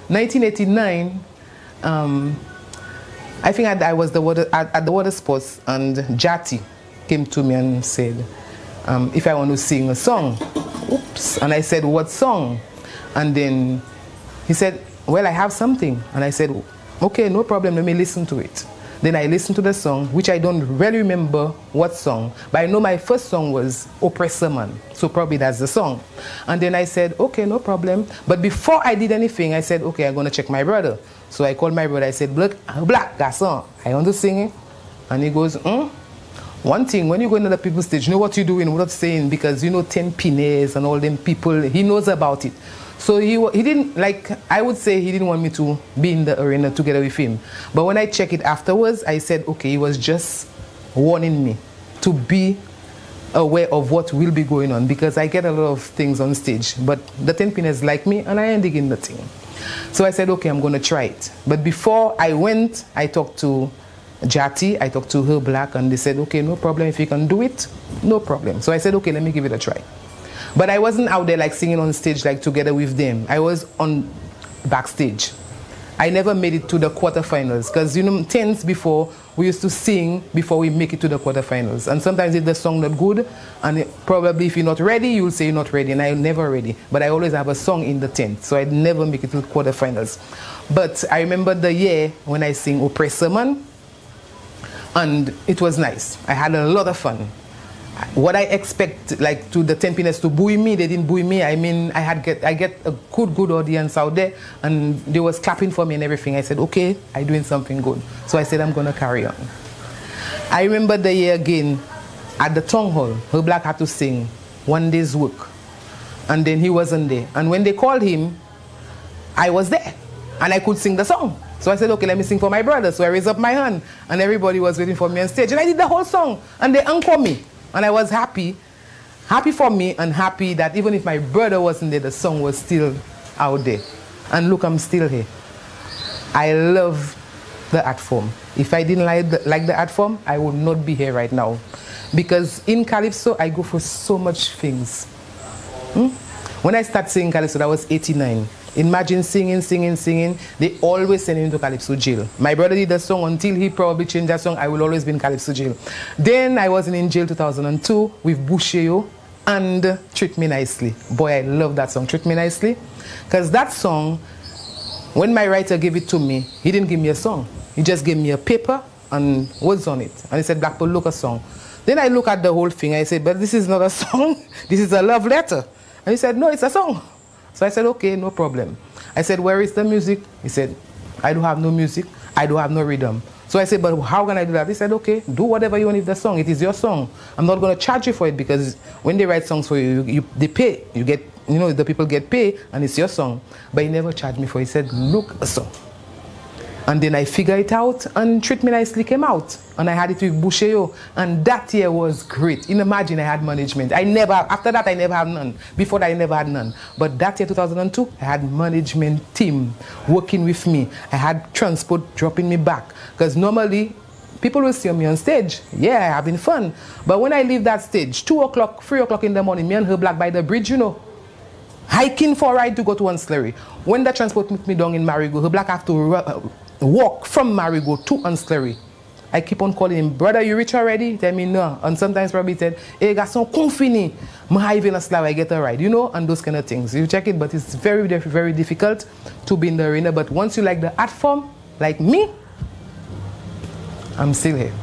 1989, I think I was at the water sports, and Jati came to me and said, if I want to sing a song. Oops. And I said, what song? And then he said, well, I have something. And I said, okay, no problem, let me listen to it. Then I listened to the song, which I don't really remember what song, but I know my first song was Oppressor Man, so probably that's the song. And then I said, okay, no problem. But before I did anything, I said, okay, I'm going to check my brother. So I called my brother, I said, Black, garçon, I want to sing it. And he goes, one thing, when you go into the people's stage, you know what you're doing, what I'm saying, because you know 10 Pines and all them people, he knows about it. So he didn't, like, I would say he didn't want me to be in the arena together with him. But when I check it afterwards, I said, okay, he was just warning me to be aware of what will be going on, because I get a lot of things on stage. But the 10 Pines like me, and I ain't digging the thing. So I said, okay, I'm going to try it. But before I went, I talked to Jati, I talked to her Black, and they said, okay, no problem, if you can do it, no problem. So I said, okay, let me give it a try. But I wasn't out there like singing on stage like together with them. I was on backstage. I never made it to the quarterfinals, because you know, tens before, we used to sing before we make it to the quarterfinals. And sometimes if the song not good, and probably if you're not ready, you'll say you're not ready, and I'm never ready. But I always have a song in the tent, so I'd never make it to the quarterfinals. But I remember the year when I sing Oppressor Man, and it was nice. I had a lot of fun. What I expect, like, to the 10 Pines to boo me, they didn't boo me. I mean, I get a good audience out there, and they was clapping for me and everything. I said, okay, I'm doing something good. So I said, I'm gonna carry on. I remember the year again, at the town hall, her Black had to sing one day's work, and then he wasn't there. And when they called him, I was there, and I could sing the song. So I said, okay, let me sing for my brother. So I raised up my hand, and everybody was waiting for me on stage, and I did the whole song, and they encored me. And I was happy for me, and happy that even if my brother wasn't there, the song was still out there. And look, I'm still here. I love the art form. If I didn't like the art form, I would not be here right now. Because in Calypso, I go for so much things. When I started singing Calypso, that was 89. Imagine singing. They always send him to Calypso jail. My brother did the song until he probably changed that song. I will always be in Calypso jail. Then I was in jail 2002 with Boucheo and Treat Me Nicely. Boy, I love that song, Treat Me Nicely. Because that song, when my writer gave it to me, he didn't give me a song. He just gave me a paper and words on it. And he said, Blackpool, look a song. Then I look at the whole thing. I said, but this is not a song. This is a love letter. And he said, no, it's a song. So I said, okay, no problem. I said, where is the music? He said, I don't have no music. I don't have no rhythm. So I said, but how can I do that? He said, okay, do whatever you want with the song. It is your song. I'm not going to charge you for it, because when they write songs for you, they pay. You get, you know, the people get paid, and it's your song. But he never charged me for it. He said, look, a song. And then I figured it out, and Treat Me Nicely came out. And I had it with Boucheo. And that year was great. Imagine I had management. After that, I never had none. Before that, I never had none. But that year, 2002, I had management team working with me. I had transport dropping me back. Because normally, people will see me on stage. Yeah, having fun. But when I leave that stage, 2 o'clock, 3 o'clock in the morning, me and her Black by the bridge, you know, hiking for a ride to go to Ancillary. When the transport put me down in Marigo, her Black have to walk from Marigo to Ancillary. I keep on calling him, brother, you reach already? Tell me no. And sometimes probably said, hey, garçon, confini. I even a slave, I get a ride, you know, and those kind of things. You check it, but it's very, very difficult to be in the arena. But once you like the art form, like me, I'm still here.